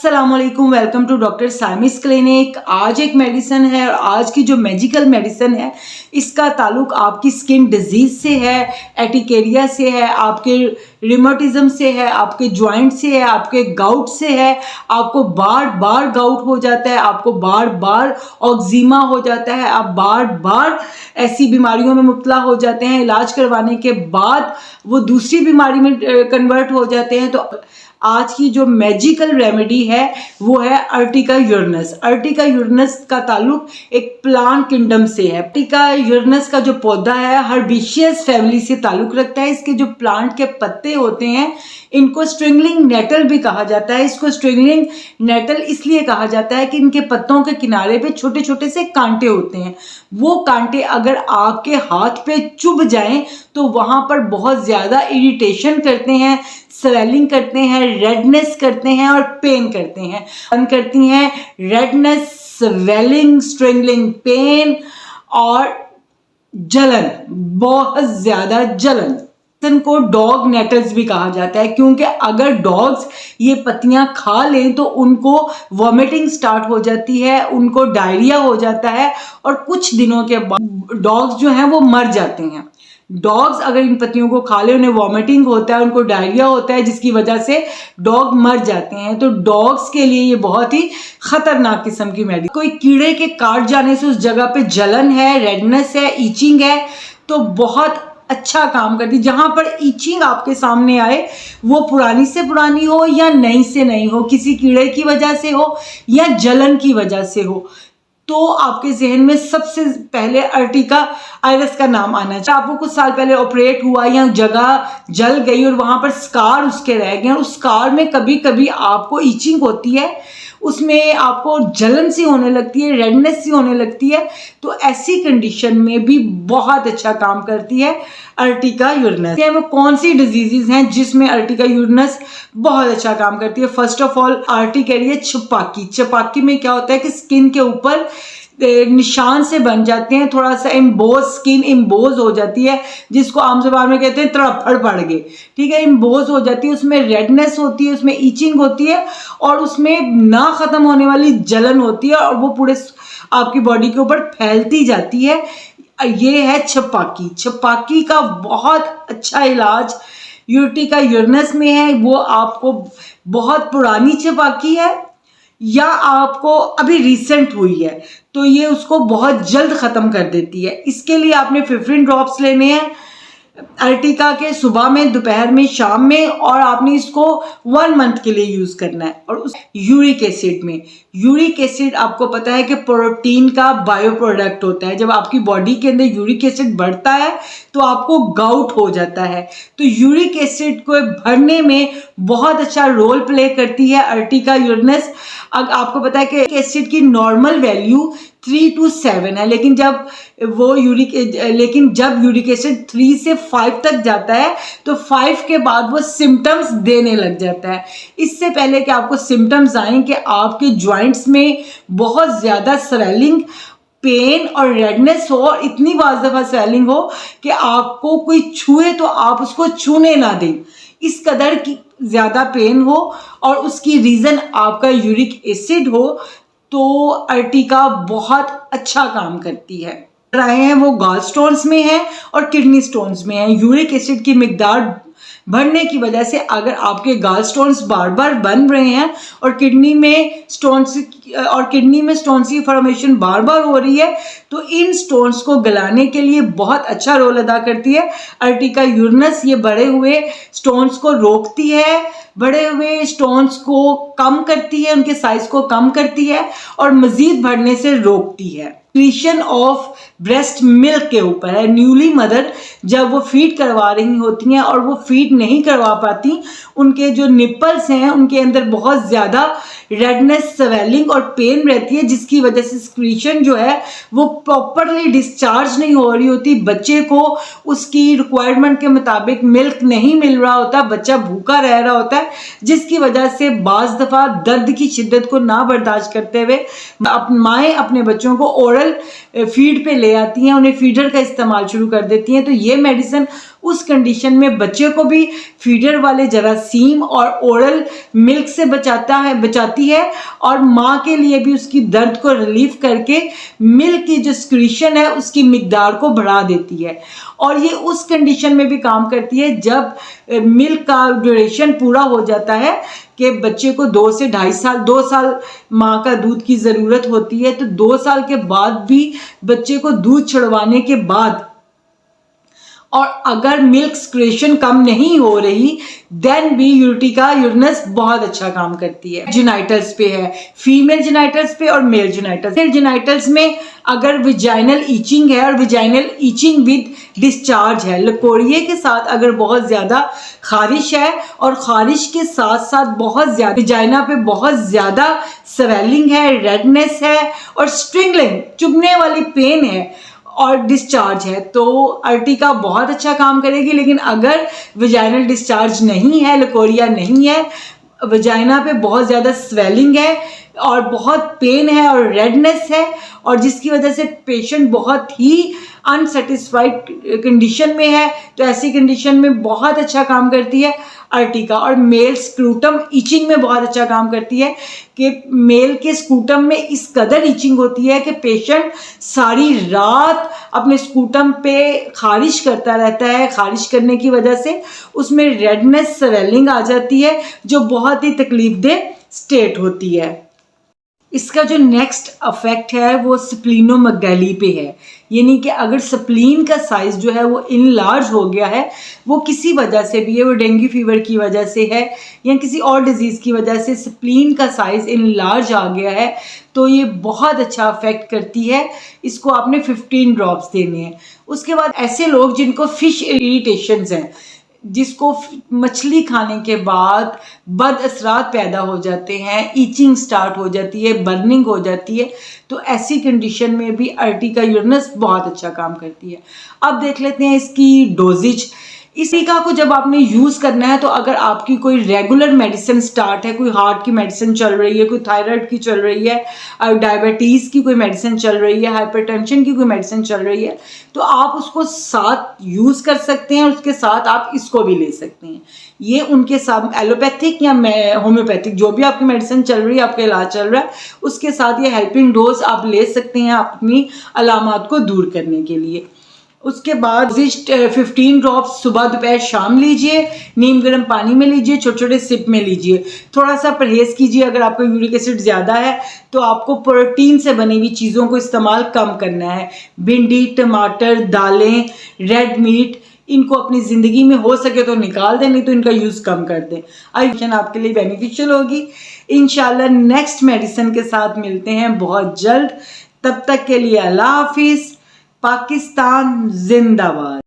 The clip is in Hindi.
अस्सलामुअलैकुम, वेलकम टू डॉक्टर साइमिस क्लिनिक। आज एक मेडिसिन है और आज की जो मैजिकल मेडिसिन है इसका ताल्लुक आपकी स्किन डिजीज से है, एटिकेरिया से है, आपके रिमोटिज्म से है, आपके जॉइंट से है, आपके गाउट से है। आपको बार बार गाउट हो जाता है, आपको बार बार ऑक्जीमा हो जाता है, आप बार बार ऐसी बीमारियों में मुब्तला हो जाते हैं, इलाज करवाने के बाद वो दूसरी बीमारी में कन्वर्ट हो जाते हैं। तो आज की जो मैजिकल रेमेडी है वो है अर्टिका यूरनस। अर्टिका यूरनस का ताल्लुक एक प्लांट किंगडम से है। अर्टिका यूरनस का जो पौधा है हर्बिशियस फैमिली से ताल्लुक रखता है। इसके जो प्लांट के पत्ते होते हैं इनको स्ट्रिंगलिंग नेटल भी कहा जाता है। इसको स्ट्रिंगलिंग नेटल इसलिए कहा जाता है कि इनके पत्तों के किनारे पे छोटे छोटे से कांटे होते हैं। वो कांटे अगर आपके हाथ पे चुभ जाएं तो वहां पर बहुत ज्यादा इरिटेशन करते हैं, स्वेलिंग करते हैं, रेडनेस करते हैं और पेन करते हैं। करती हैं रेडनेस, स्वेलिंग, स्ट्रिंगलिंग पेन और जलन, बहुत ज्यादा जलन। को डॉग नेटल्स भी कहा जाता है क्योंकि अगर डॉग्स ये पत्तियां खा लें तो उनको वॉमिटिंग स्टार्ट हो जाती है, उनको डायरिया हो जाता है और कुछ दिनों के बाद डॉग्स जो हैं वो मर जाते हैं। डॉग्स अगर इन पत्तियों को खा ले उन्हें वॉमिटिंग होता है, उनको डायरिया होता है जिसकी वजह से डॉग मर जाते हैं। तो डॉग्स के लिए ये बहुत ही खतरनाक किस्म की मेडिसिन। कोई कीड़े के काट जाने से उस जगह पे जलन है, रेडनेस है, ईचिंग है तो बहुत अच्छा काम करती है। जहां पर ईचिंग आपके सामने आए वो पुरानी से पुरानी हो या नई से नई हो, किसी कीड़े की वजह से हो या जलन की वजह से हो, तो आपके जहन में सबसे पहले अर्टिका आयरस का नाम आना चाहिए। आपको कुछ साल पहले ऑपरेट हुआ या जगह जल गई और वहां पर स्कार उसके रह गए और उस स्कार में कभी कभी आपको ईचिंग होती है, उसमें आपको जलन सी होने लगती है, रेडनेस सी होने लगती है, तो ऐसी कंडीशन में भी बहुत अच्छा काम करती है अर्टिका यूरनस। वो कौन सी डिजीजेस हैं जिसमें अर्टिका यूरनस बहुत अच्छा काम करती है? फर्स्ट ऑफ ऑल आर्टिकेरिया छपाकी। छपाकी में क्या होता है कि स्किन के ऊपर निशान से बन जाते हैं, थोड़ा सा इम्बोज, स्किन इम्बोज हो जाती है जिसको आम ज़बान में कहते हैं तड़फड़ पड़ गए, ठीक है, इम्बोज हो जाती है, उसमें रेडनेस होती है, उसमें ईचिंग होती है और उसमें ना ख़त्म होने वाली जलन होती है और वो पूरे आपकी बॉडी के ऊपर फैलती जाती है। ये है छपाकी। छपाकी का बहुत अच्छा इलाज अर्टिका यूरनस में है। वो आपको बहुत पुरानी छपाकी है या आपको अभी रिसेंट हुई है तो ये उसको बहुत जल्द ख़त्म कर देती है। इसके लिए आपने 15 ड्रॉप्स लेने हैं अर्टिका के, सुबह में, दोपहर में, शाम में, और आपने इसको 1 मंथ के लिए यूज़ करना है। और उस यूरिक एसिड में, यूरिक एसिड आपको पता है कि प्रोटीन का बायो प्रोडक्ट होता है। जब आपकी बॉडी के अंदर यूरिक एसिड बढ़ता है तो आपको गाउट हो जाता है। तो यूरिक एसिड को भरने में बहुत अच्छा रोल प्ले करती है अर्टिका यूरनस। आपको पता है कि एसिड की नॉर्मल वैल्यू 3 to 7 है, लेकिन जब यूरिक एसिड 3 से 5 तक जाता है तो 5 के बाद वो सिम्टम्स देने लग जाता है। इससे पहले कि आपको सिम्टम्स आए कि आपके जॉइंट्स में बहुत ज़्यादा स्वेलिंग, पेन और रेडनेस हो और इतनी बार दफ़ा स्वेलिंग हो कि आपको कोई छुए तो आप उसको छूने ना दें, इस कदर की ज़्यादा पेन हो और उसकी रीज़न आपका यूरिक एसिड हो, तो अर्टिका बहुत अच्छा काम करती है। रहे हैं वो गॉल स्टोन्स में है और किडनी स्टोन्स में है। यूरिक एसिड की मिकदार बढ़ने की वजह से अगर आपके गॉल स्टोन्स बार बार बन रहे हैं और किडनी में स्टोन्स की फॉर्मेशन बार बार हो रही है तो इन स्टोन्स को गलाने के लिए बहुत अच्छा रोल अदा करती है अर्टिका यूरनस। ये बढ़े हुए स्टोन्स को रोकती है, बढ़े हुए स्टोन्स को कम करती है, उनके साइज को कम करती है और मजीद बढ़ने से रोकती है। क्रिएशन ऑफ ब्रेस्ट मिल्क के ऊपर है। न्यूली मदर जब वो फीड करवा रही होती हैं और वो फीड नहीं करवा पाती, उनके जो निपल्स हैं उनके अंदर बहुत ज़्यादा रेडनेस, स्वेलिंग और पेन रहती है जिसकी वजह से सिक्रीशन जो है वो प्रॉपरली डिस्चार्ज नहीं हो रही होती। बच्चे को उसकी रिक्वायरमेंट के मुताबिक मिल्क नहीं मिल रहा होता, बच्चा भूखा रह रहा होता है, जिसकी वजह से बाज़ दफ़ा दर्द की शिद्दत को ना बर्दाश्त करते हुए माएँ अपने बच्चों को ओरल फीड पे ले आती हैं, उन्हें फीडर का इस्तेमाल शुरू कर देती हैं। तो ये मेडिसिन उस कंडीशन में बच्चे को भी फीडर वाले जरासीम और ओरल मिल्क से बचाती है, और माँ के लिए भी उसकी दर्द को रिलीफ करके मिल्क की जो सिक्रीशन है उसकी मिकदार को बढ़ा देती है। और ये उस कंडीशन में भी काम करती है जब मिल्क का ड्यूरेशन पूरा हो जाता है कि बच्चे को 2 से 2.5 साल 2 साल माँ का दूध की ज़रूरत होती है, तो 2 साल के बाद भी बच्चे को दूध छुड़वाने के बाद और अगर मिल्क सिक्रेशन कम नहीं हो रही देन भी यूरेटिका यूरिनस बहुत अच्छा काम करती है। जेनाइटल्स पे है, फीमेल जेनाइटल्स पे और मेल जेनाइटल्स। मेल जेनाइटल्स में अगर विजाइनल ईचिंग है और विजाइनल ईचिंग विद डिस्चार्ज है, लकोरिए के साथ अगर बहुत ज़्यादा खारिश है और खारिश के साथ साथ बहुत ज़्यादा विजाइना पे बहुत ज़्यादा स्वेलिंग है, रेडनेस है और स्ट्रिंगलिंग चुभने वाली पेन है और डिस्चार्ज है, तो अर्टिका बहुत अच्छा काम करेगी। लेकिन अगर विजाइनल डिस्चार्ज नहीं है, लकोरिया नहीं है, वजाइना पे बहुत ज़्यादा स्वेलिंग है और बहुत पेन है और रेडनेस है, और जिसकी वजह से पेशेंट बहुत ही अनसेटिस्फाइड कंडीशन में है, तो ऐसी कंडीशन में बहुत अच्छा काम करती है अर्टिका। और मेल स्क्रूटम ईचिंग में बहुत अच्छा काम करती है कि मेल के स्क्रूटम में इस कदर ईचिंग होती है कि पेशेंट सारी रात अपने स्क्रूटम पे खारिश करता रहता है। खारिश करने की वजह से उसमें रेडनेस स्वेलिंग आ जाती है जो बहुत ही तकलीफदेह स्टेट होती है। इसका जो नेक्स्ट अफेक्ट है वो स्प्लीनोमेगाली पे है, यानी कि अगर स्प्लीन का साइज जो है वो इनलार्ज हो गया है, वो किसी वजह से भी है, वो डेंगू फीवर की वजह से है या किसी और डिजीज़ की वजह से स्प्लीन का साइज इनलार्ज आ गया है, तो ये बहुत अच्छा अफेक्ट करती है। इसको आपने 15 ड्रॉप्स देने हैं। उसके बाद ऐसे लोग जिनको फिश इरिटेशंस हैं, जिसको मछली खाने के बाद बद असरात पैदा हो जाते हैं, ईचिंग स्टार्ट हो जाती है, बर्निंग हो जाती है, तो ऐसी कंडीशन में भी अर्टिका यूरिनस बहुत अच्छा काम करती है। अब देख लेते हैं इसकी डोजेज। इस टीका को जब आपने यूज़ करना है, तो अगर आपकी कोई रेगुलर मेडिसिन स्टार्ट है, कोई हार्ट की मेडिसिन चल रही है, कोई थायराइड की चल रही है, और डायबिटीज़ की कोई मेडिसिन चल रही है, हाइपरटेंशन की कोई मेडिसिन चल रही है, तो आप उसको साथ यूज़ कर सकते हैं, उसके साथ आप इसको भी ले सकते हैं। ये उनके साथ एलोपैथिक या होम्योपैथिक जो भी आपकी मेडिसिन चल रही है, आपका इलाज चल रहा है, उसके साथ ये हेल्पिंग डोज आप ले सकते हैं अपनी अलामात को दूर करने के लिए। उसके बाद 15 ड्रॉप्स सुबह दोपहर शाम लीजिए, नीम गर्म पानी में लीजिए, छोटे छोटे सिप में लीजिए। थोड़ा सा परहेज़ कीजिए, अगर आपका यूरिक एसिड ज़्यादा है तो आपको प्रोटीन से बनी हुई चीज़ों को इस्तेमाल कम करना है। भिंडी, टमाटर, दालें, रेड मीट, इनको अपनी ज़िंदगी में हो सके तो निकाल दें, नहीं तो इनका यूज़ कम कर दें। आयुष्मान आपके लिए बेनिफिशियल होगी। इंशाल्लाह नेक्स्ट मेडिसिन के साथ मिलते हैं बहुत जल्द। तब तक के लिए अल्लाह हाफिज़। पाकिस्तान जिंदाबाद।